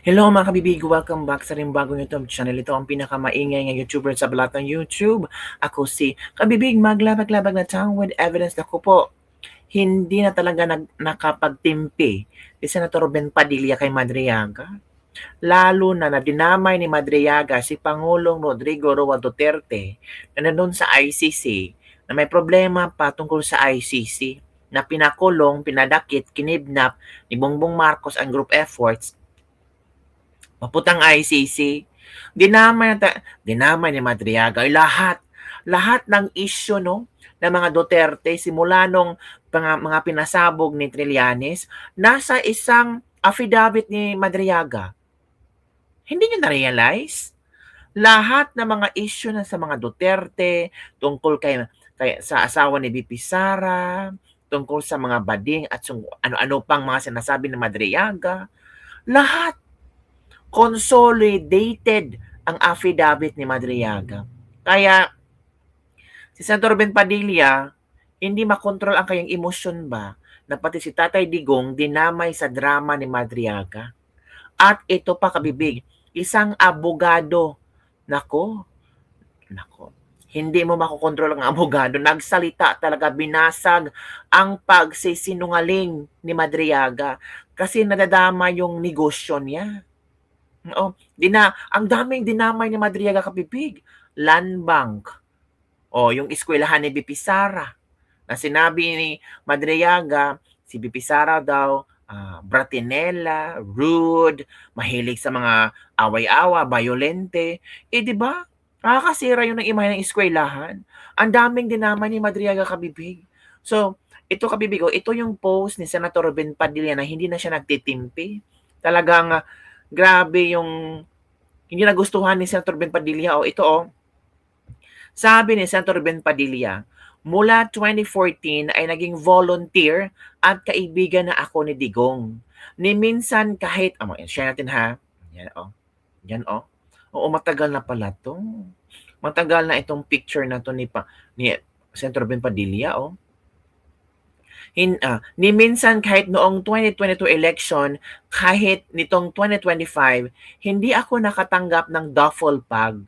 Hello mga kabibig, welcome back sa ring bagong YouTube channel. Ito ang pinakamaingay ng YouTuber sa balat ng YouTube. Ako si Kabibig, maglabag-labag na tao with evidence na ko po. Hindi na talaga nakapagtimpi si Senator Ben Padilla kay Madriaga. Lalo na dinamay ni Madriaga si Pangulong Rodrigo Roa Duterte na nandun sa ICC na may problema pa tungkol sa ICC na pinakulong, pinadakit, kinidnap ni Bongbong Marcos ang group efforts maputang ICC. Dinamay ni Madriaga ay lahat ng isyu no ng mga Duterte simula nung mga pinasabog ni Trillanes nasa isang affidavit ni Madriaga. Hindi niyo na-realize? Lahat ng mga issue na sa mga Duterte tungkol kay sa asawa ni VP Sara, tungkol sa mga bading at ano-ano pang mga sinasabi ni Madriaga, lahat consolidated ang affidavit ni Madriaga. Kaya si Senator Ben Padilla, hindi makontrol ang kanyang emosyon ba na pati si Tatay Digong dinamay sa drama ni Madriaga. At ito pa kabibig, isang abogado. Nako, hindi mo makokontrol ang abogado. Nagsalita talaga, binasag ang pagsisinungaling ni Madriaga kasi nadadama yung negosyo niya. Oo, ang daming dinamay ni Madriaga kapipig. Land Bank, yung eskwelahan ni BP Sara, na sinabi ni Madriaga, si BP Sara daw, bratinela, rude, mahilig sa mga away-awa, violente. Di ba? Nakakasira yun ng imahe ng eskwelahan. Ang daming dinamay ni Madriaga kabibig. So, ito kabibig, ito yung post ni Senator Ben Padilla na hindi na siya nagtitimpi. Talagang grabe yung hindi nagustuhan ni Senator Ben Padilla. Ito. Sabi ni Senator Ben Padilla, mula 2014 ay naging volunteer at kaibigan na ako ni Digong. Ni minsan kahit, share natin ha. Yan. Oo, matagal na pala to. Matagal na itong picture na to ni Senator Ben Padilla. Ni minsan kahit noong 2022 election, kahit nitong 2025, hindi ako nakatanggap ng duffel bag,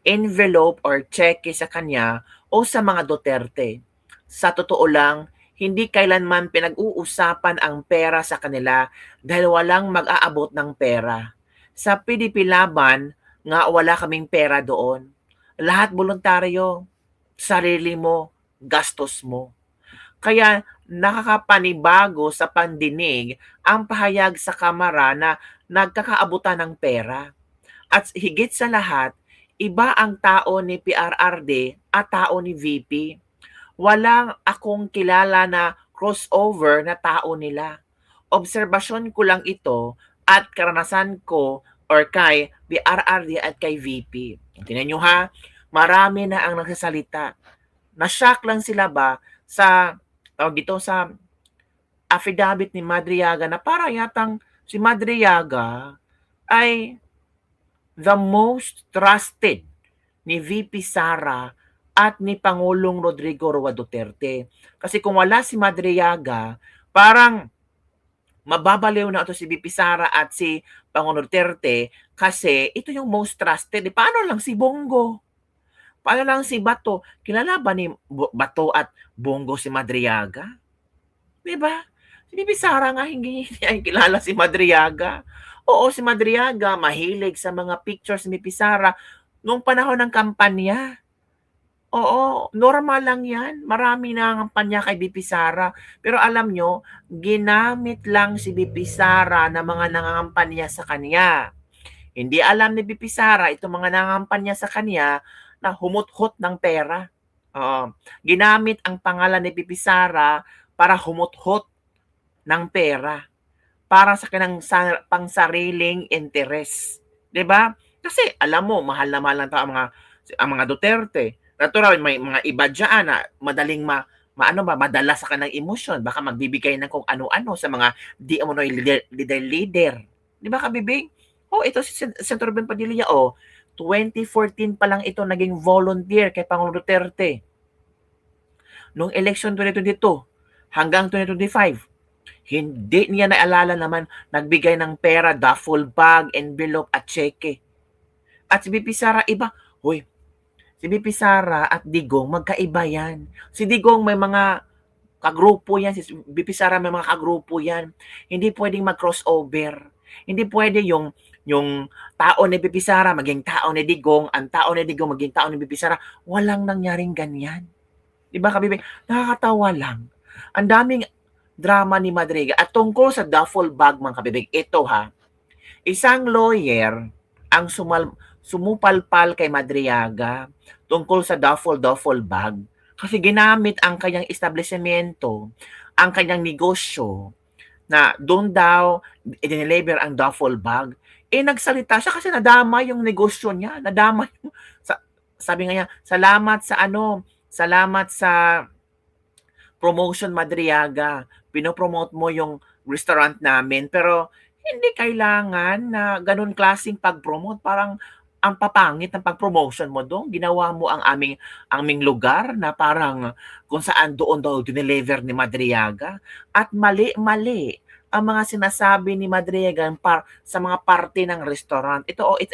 envelope or cheque sa kanya o sa mga Duterte. Sa totoo lang, hindi kailanman pinag-uusapan ang pera sa kanila dahil walang mag-aabot ng pera. Sa PDP Laban, nga wala kaming pera doon. Lahat voluntaryo, sarili mo, gastos mo. Kaya nakakapanibago sa pandinig ang pahayag sa Kamara na nagkakaabutan ng pera. At higit sa lahat, iba ang tao ni PRRD at tao ni VP. Walang akong kilala na crossover na tao nila. Obserbasyon ko lang ito at karanasan ko or kay PRRD at kay VP. Tingnan nyo ha, marami na ang nagsasalita. Na-shock lang sila ba sa sa affidavit ni Madriaga na para yatang si Madriaga ay the most trusted ni VP Sara at ni Pangulong Rodrigo Roa Duterte. Kasi kung wala si Madriaga, parang mababaliw na ito si VP Sara at si Pangulong Duterte kasi ito yung most trusted. Paano lang si Bongo? Paano lang si Bato? Kilala ba ni Bato at Bongo si Madriaga? 'Di ba? Si Bibi Sara nga hindi niya kilala si Madriaga. Oo, si Madriaga mahilig sa mga pictures ni Bibi Sara nung panahon ng kampanya. Oo, normal lang 'yan. Marami nangangampanya kay Bibi Sara. Pero alam nyo, ginamit lang si Bibi Sara ng mga nangangampanya sa kanya. Hindi alam ni Bibi Sara itong mga nangangampanya sa kanya na humuthot ng pera. Oo. Ginamit ang pangalan ni Bibi Sara para humuthot ng pera para sa kanyang pangsariling interes. 'Di ba? Kasi alam mo, mahal na mahal ng tao ang mga Duterte. Natural may mga iba diyan na madaling madala sa kanilang emosyon. Baka magbibigay ng kung ano-ano sa mga di umano'y leader. 'Di ba kabibig? Ito si Senator Ben Padilla, 2014 pa lang ito naging volunteer kay Pangulong Duterte. Noong election 2022 hanggang 2025, Hindi niya naalala naman nagbigay ng pera, duffel bag, envelope at tseke. At si BP Sara iba. Hoy, si BP Sara at Digong magkaiba yan. Si Digong may mga kagrupo yan, si BP Sara may mga kagrupo yan. Hindi pwedeng mag-crossover. Hindi pwede yung tao ni BP Sara maging tao ni Digong, ang tao ni Digong maging tao ni BP Sara. Walang nangyaring ganyan. 'Di ba, kabibig? Nakakatawa lang. Ang daming drama ni Madriga at tungkol sa duffel bag, mga kabibig, ito ha, isang lawyer ang sumupalpal kay Madriaga tungkol sa duffel bag kasi ginamit ang kanyang establishmento, ang kanyang negosyo na doon daw i-deliver ang duffel bag. Eh nagsalita siya kasi nadama yung negosyo niya, nadama yung, sabi nga niya, salamat sa promotion Madriaga, pinopromote mo yung restaurant namin, pero hindi kailangan na ganun klaseng pag-promote. Parang ang papangit ng pag-promotion mo doon. Ginawa mo ang aming lugar na parang kung saan doon daw dineliver ni Madriaga. At mali-mali ang mga sinasabi ni Madriaga sa mga parte ng restaurant.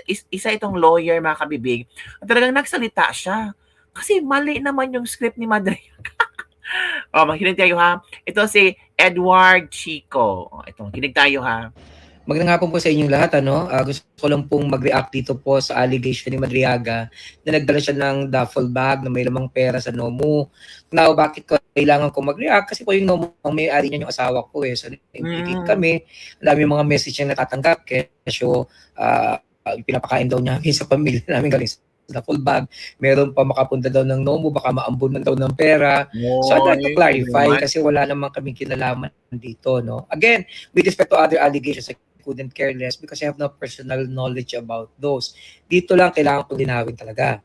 Isa itong lawyer, mga kabibig. At talagang nagsalita siya. Kasi mali naman yung script ni Madriaga. Makinig tayo ha. Ito si Edward Chico. Ito, makinig tayo ha. Magandang hapon po sa inyong lahat. Gusto ko lang pong mag-react dito po sa allegation ni Madriaga na nagdala siya ng duffel bag na may lamang pera sa Nomu. Now, bakit ko kailangan ko mag-react? Kasi po yung Nomu, ang may-ari niya yung asawa ko. So, nag-indicate kami. Ang dami mga message niya natatanggap. Kaya pinapakain daw niya sa pamilya namin galing sa duffel bag. Meron pa makapunta daw ng Nomu, baka maambunan daw ng pera. So, I'd like to clarify kasi wala naman kaming kinalaman dito. No? Again, with respect to other allegations, couldn't care less because I have no personal knowledge about those. Dito lang kailangan ko linawin talaga.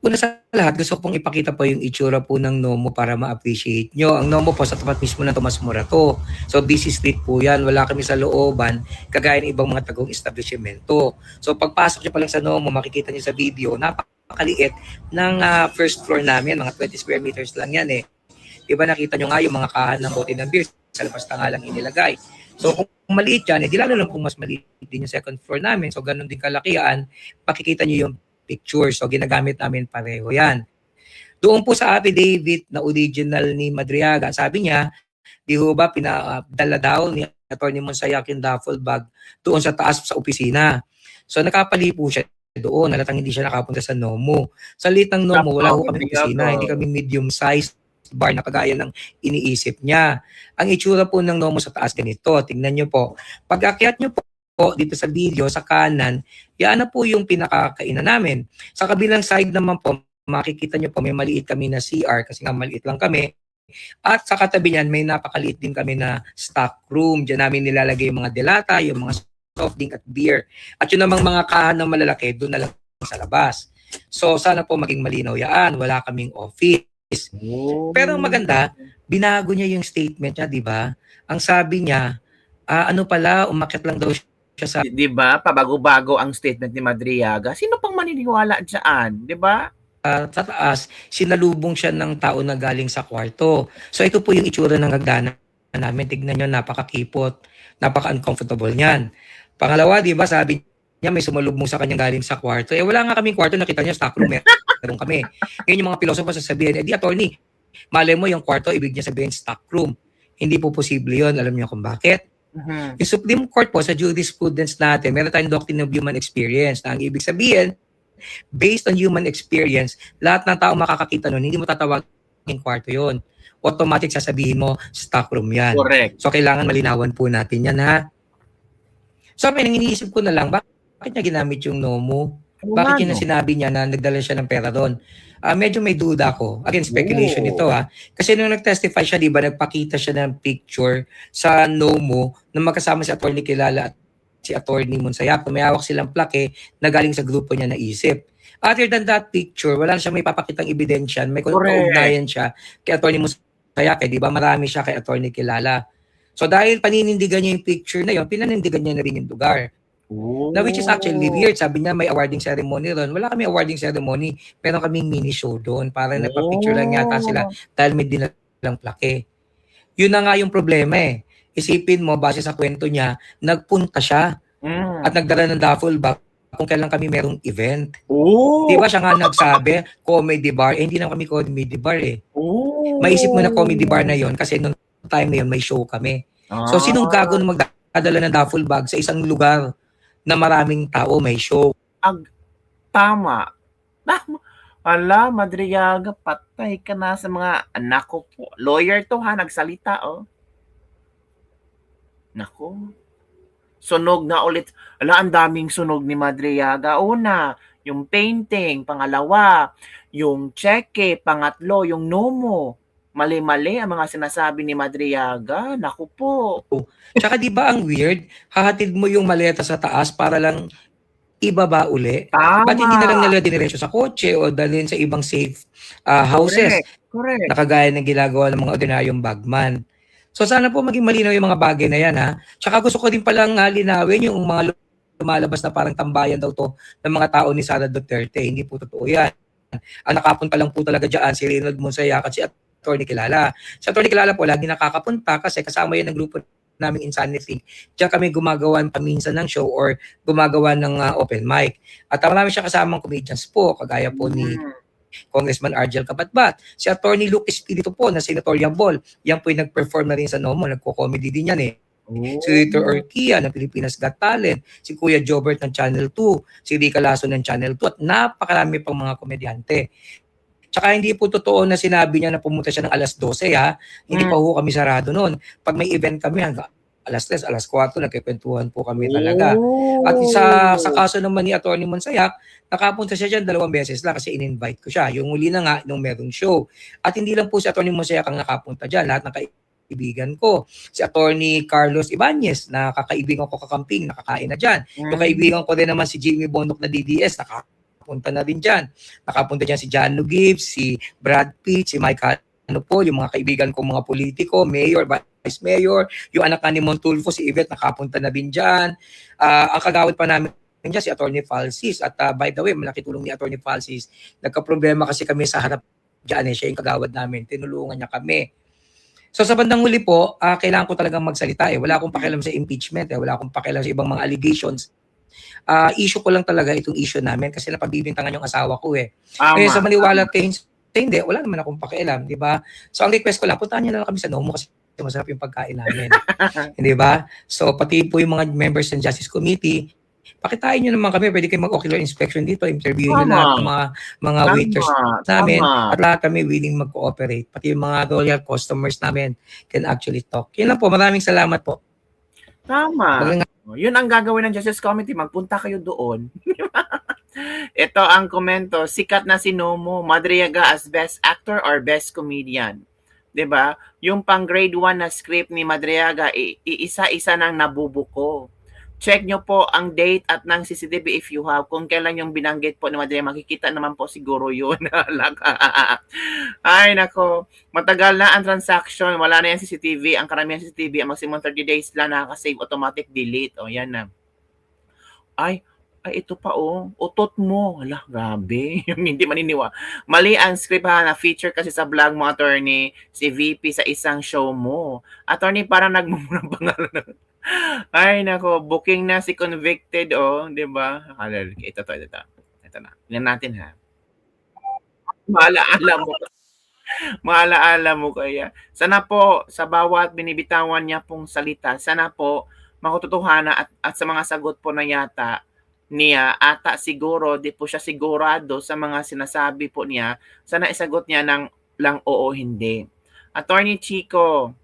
Una sa lahat, gusto kong ipakita po yung itsura po ng Nomu para ma-appreciate nyo. Ang Nomu po sa tapat mismo ng Tomas Morato. So busy street po yan. Wala kami sa looban, kagaya ng ibang mga tagong establishmento. So pagpasok nyo pa lang sa Nomu, makikita nyo sa video, napakaliit ng first floor namin. Mga 20 square meters lang yan eh. Diba nakita nyo nga yung mga kahan ng bote ng beer, sa labas na nga lang inilagay. So kung maliit yan, di lalo lang kung mas maliit din yung second floor namin. So ganun din kalakihan, makikita nyo yung picture. So ginagamit namin pareho yan. Doon po sa affidavit na original ni Madriaga, sabi niya, di ho ba pinadala daw ni Atty. Monsayak yung duffel bag doon sa taas sa opisina. So nakapali po siya doon, nalatang hindi siya nakapunta sa Nomu. Sa liit ng Nomu, wala ho kami opisina, hindi kami medium size bar na kagaya ng iniisip niya. Ang itsura po ng Nomu sa taas ganito. Tingnan nyo po. Pag akyat nyo po dito sa video, sa kanan, yan na po yung pinakakainan namin. Sa kabilang side naman po, makikita nyo po may maliit kami na CR kasi nga maliit lang kami. At sa katabi niyan, may napakaliit din kami na stock room. Diyan namin nilalagay yung mga delata, yung mga soft drink at beer. At yun namang mga kahan ng malalaki, doon na lang sa labas. So sana po maging malinaw yan. Wala kaming office. Pero ang maganda, binago niya yung statement niya, di ba? Ang sabi niya, umakyat lang daw siya sa... Di ba? Pabago-bago ang statement ni Madriaga. Sino pang maniniwala dyan? Di ba? Sa taas, sinalubong siya ng tao na galing sa kwarto. So ito po yung itsura ng hagdanan namin. Tignan nyo, napakakipot, napaka-uncomfortable niyan. Pangalawa, di ba, sabi niya may sumalubong sa kanya galing sa kwarto. Wala nga kaming kwarto, nakita niya stock room. Meron kami. Ngayon yung mga pilosopo sasabihin, di attorney, malay mo yung kwarto, ibig niya sabihin stock room. Hindi po posible yun. Alam niyo kung bakit? Yung Supreme Court po sa jurisprudence natin, meron tayong doctrine of human experience na ang ibig sabihin, based on human experience, lahat ng tao makakakita nun, hindi mo tatawagin kwarto yun. Automatic sasabihin mo, stock room yan. Correct. So kailangan malinawan po natin yan ha. So iniisip ko na lang, bakit niya ginamit yung Nomu? Bakit yun sinabi niya na nagdala siya ng pera doon? Medyo may duda ko. Again, speculation ito ha. Kasi nung nag-testify siya, di ba, nagpakita siya ng picture sa Nomu na magkasama si Atty. Kilala at si Atty. Monsayak. May hawak silang plaque na galing sa grupo niya na isip. Other than that picture, wala siya may papakitang ebidensya. May kaugnayan siya kay Atty. Monsayak. Di ba, marami siya kay Atty. Kilala. So dahil paninindigan niya yung picture na yun, pinanindigan niya na rin yung lugar. Now, which is actually weird. Sabi niya may awarding ceremony ron. Wala kami awarding ceremony. Meron kaming mini show doon. Para nagpa-picture lang yata sila dahil may dinalang plaque. Yun na nga yung problema eh. Isipin mo, base sa kwento niya, nagpunta siya at Mm. nagdala ng duffel bag kung kailan kami merong event. Di Oh! ba siya nga nagsabi, comedy bar, eh, hindi na kami comedy bar eh. Maisip mo na comedy bar na Oh! yon kasi noong time na yun may show kami. So sinong gago Ah, na magdadala ng duffel bag sa isang lugar na maraming tao may show? tama. Tama. Hala, Madriaga, patay ka na sa mga anak ko po. Lawyer to ha, nagsalita oh. Nako. Sunog na ulit. Ala, ang daming sunog ni Madriaga. Una, yung painting. Pangalawa, yung cheque. Pangatlo, yung Nomo. Mali-mali ang mga sinasabi ni Madriaga. Naku po. Tsaka di ba ang weird? Hahatid mo yung maleta sa taas para lang ibaba uli. Ba't hindi na lang Tama. nila diniretso sa kotse o dalhin sa ibang safe houses Correct. na kagaya ng ginagawa ng mga ordinaryong bagman? So sana po maging malinaw yung mga bagay na yan ha. Tsaka gusto ko din palang linawin yung mga lumalabas na parang tambayan daw to ng mga tao ni Sara Duterte. Hindi po totoo yan. Ang nakapunta lang po talaga dyan si Reynald Monsayac at si Atty. Kilala. Si Atty. Kilala po lagi nakakapunta kasi kasama yan ng grupo naming Insanity. Diyan kami gumagawa paminsan ng show or gumagawa ng open mic. At marami siya kasamang comedians po, kagaya po ni Congressman Argel Kabatbat. Si Attorney Luke Espiritu po na senatorial ball. Yan po yung nag-perform na rin sa NOMO. Nagko-comedy din yan eh. Si Rito Oh. Orquia ng Pilipinas Got Talent. Si Kuya Jobert ng Channel 2. Si Rica Lasso ng Channel 2. At napakarami pang mga komedyante. Tsaka hindi po totoo na sinabi niya na pumunta siya ng alas 12 ha. Hindi pa ho kami sarado noon. Pag may event kami hanggang alas 3, alas 4, nagkikwentuhan po kami talaga. At sa kaso naman ni Atty. Monsayac, nakapunta siya dyan 2 beses lang kasi in-invite ko siya. Yung huli na nga, nung merong show. At hindi lang po si Atty. Monsayac ang nakapunta dyan. Lahat ng kaibigan ko. Si Atty. Carlos Ibanez, na kakaibigan ko kakamping, nakakain na dyan. Yung kaibigan ko din naman si Jimmy Bondoc na DDS, nakapunta na din dyan. Nakapunta dyan si John Gibbs, si Brad Pitt, si Mike ano po, yung mga kaibigan kong mga politiko, mayor, vice mayor, yung anak ni Montulfo, si Yvette, nakapunta na din dyan. Ang kagawad pa namin dyan, si Atty. Falsis. At by the way, nakitulong ni Atty. Falsis. Nagka-problema kasi kami sa harap dyan, siya yung kagawad namin. Tinulungan niya kami. So sa bandang huli po, kailangan ko talagang magsalita eh. Wala akong pakialam sa impeachment eh. Wala akong pakialam sa ibang mga allegations. Issue ko lang talaga itong issue namin kasi napabibintangan yung asawa ko eh. Ngayon sa maniwala hindi, wala naman akong pakialam, di ba? So ang request ko lang, puntahan niyo na lang kami sa Nomo kasi masarap yung pagkain namin. Di ba? So pati po yung mga members ng Justice Committee, pakitain niyo naman kami, pwede kayo mag-ocular inspection dito, interviewin niyo lahat ng mga waiters namin at lahat kami willing mag-cooperate. Pati yung mga loyal customers namin can actually talk. Yun lang po, maraming salamat po. Tama. Yun ang gagawin ng Justice Committee, magpunta kayo doon. Ito ang komento, sikat na si Nomo, Madriaga as best actor or best comedian. 'Di ba? Yung pang grade 1 na script ni Madriaga, iisa-isa nang nabubuko. Check nyo po ang date at ng CCTV if you have. Kung kailan yung binanggit po ni Madriaga, makikita naman po siguro yun. Ay, nako. Matagal na ang transaction. Wala na yung CCTV. Ang karamihan CCTV, ang maximum 30 days lang nakaka-save automatic delete. O, yan na. Ay, ito pa utot mo. Hala, grabe. Yung hindi maniniwa. Mali ang script ha, na feature kasi sa vlog mo, attorney, si VP sa isang show mo. Attorney, parang nagmumurang pangalan. Ay, nako, booking na si convicted, di ba? Ito. Ito na. Tingnan natin ha. Maalaala mo kaya. Sana po, sa bawat binibitawan niya pong salita, sana po, makutotohanan at sa mga sagot po na yata niya, ata siguro, di po siya sigurado sa mga sinasabi po niya, sana isagot niya ng lang oo, hindi. Attorney Chico,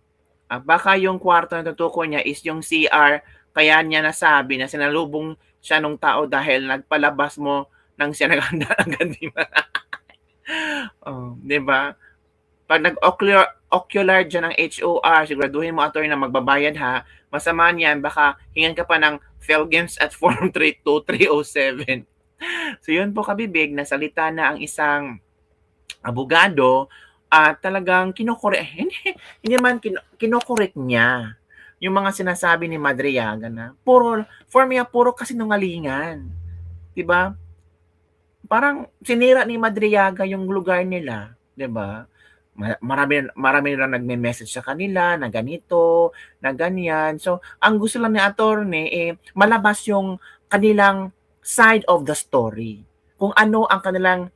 baka yung kwarto na tutukoy niya is yung CR, kaya niya nasabi na sinalubong siya nung tao dahil nagpalabas mo nang siya naghanda ng gandiman. Di ba? Pag nag-ocular dyan ng HOR, siguraduhin mo, attorney, na magbabayad ha. Masama niyan, baka hingan ka pa ng PhilGames at Form 32307. So yun po kabibig, nasalita na ang isang abogado at talagang hindi man kinokorek niya yung mga sinasabi ni Madriaga na puro kasinungalingan. 'Di ba? Parang sinira ni Madriaga yung lugar nila, 'di ba? marami na nagme-message sa kanila na ganito, na ganyan. So, ang gusto lang ni attorney, malabas yung kanilang side of the story. Kung ano ang kanilang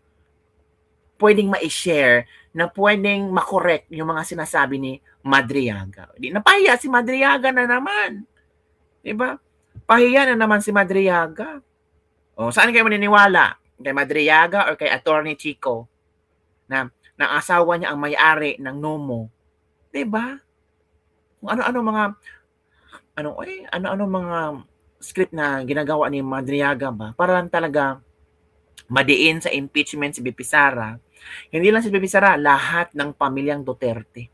puwedeng mai-share na puwedeng ma-correct yung mga sinasabi ni Madriaga. Di napahiya si Madriaga na naman, 'di ba? Pahiya na naman si Madriaga. Oh, saan kayo maniniwala? Kay Madriaga or kay Attorney Chico na asawa niya ang may-ari ng Nomo, 'di ba? Kung ano-ano mga ano-ano mga script na ginagawa ni Madriaga ba para lang talaga madiin sa impeachment si BP Sara. Hindi lang si BP Sara, lahat ng pamilyang Duterte.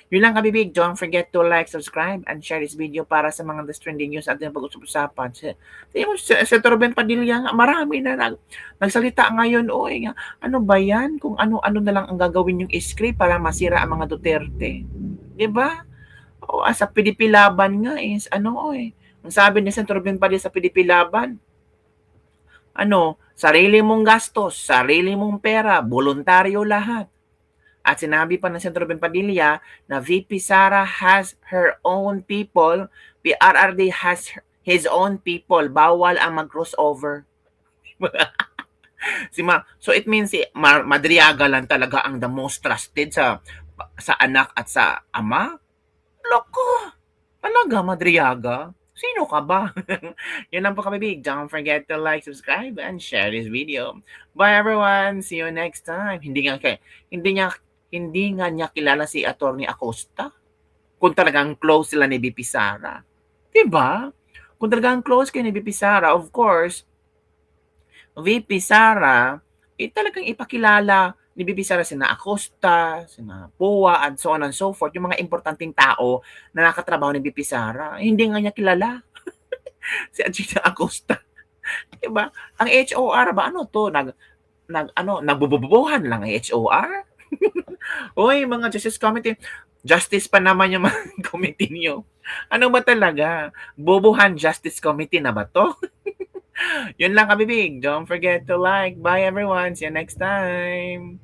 Yun lang kabibig. Don't forget to like, subscribe, and share this video para sa mga trending news at yung pag-usap-usapan. Si Torben Padilla nga, marami na nagsalita ngayon. Oy, ano ba yan? Kung ano-ano na lang ang gagawin yung script para masira ang mga Duterte. Diba? O, sa PDP Laban nga is, ang sabi ni Torben Padilla sa PDP Laban, sarili mong gastos, sarili mong pera, voluntaryo lahat. At sinabi pa ng Sentro Ben Padilla na VP Sara has her own people, PRRD has his own people, bawal ang mag-crossover. So it means si Madriaga lang talaga ang the most trusted sa anak at sa ama? Loko! Talaga, Madriaga? Sino ka ba? Yun lang po kami, big. Don't forget to like, subscribe, and share this video. Bye everyone! See you next time. Hindi nga niya kilala si Attorney Acosta. Kung talagang close sila ni BP Sara. Diba? Kung talagang close kayo ni BP Sara, of course, VP Sara, talagang ipakilala ni BP Sara sina Acosta, sina Poa, and so on and so forth, yung mga importanteng tao na nakatrabaho ni BP Sara. Hindi nga niya kilala. Si Gina Acosta. Diba? Ang HOR ba, nagbububuhan lang ang HOR? Uy, mga Justice Committee, justice pa naman yung mga committee niyo. Ano ba talaga? Bobohan Justice Committee na ba to? Yun lang kabibig. Don't forget to like. Bye everyone. See you next time.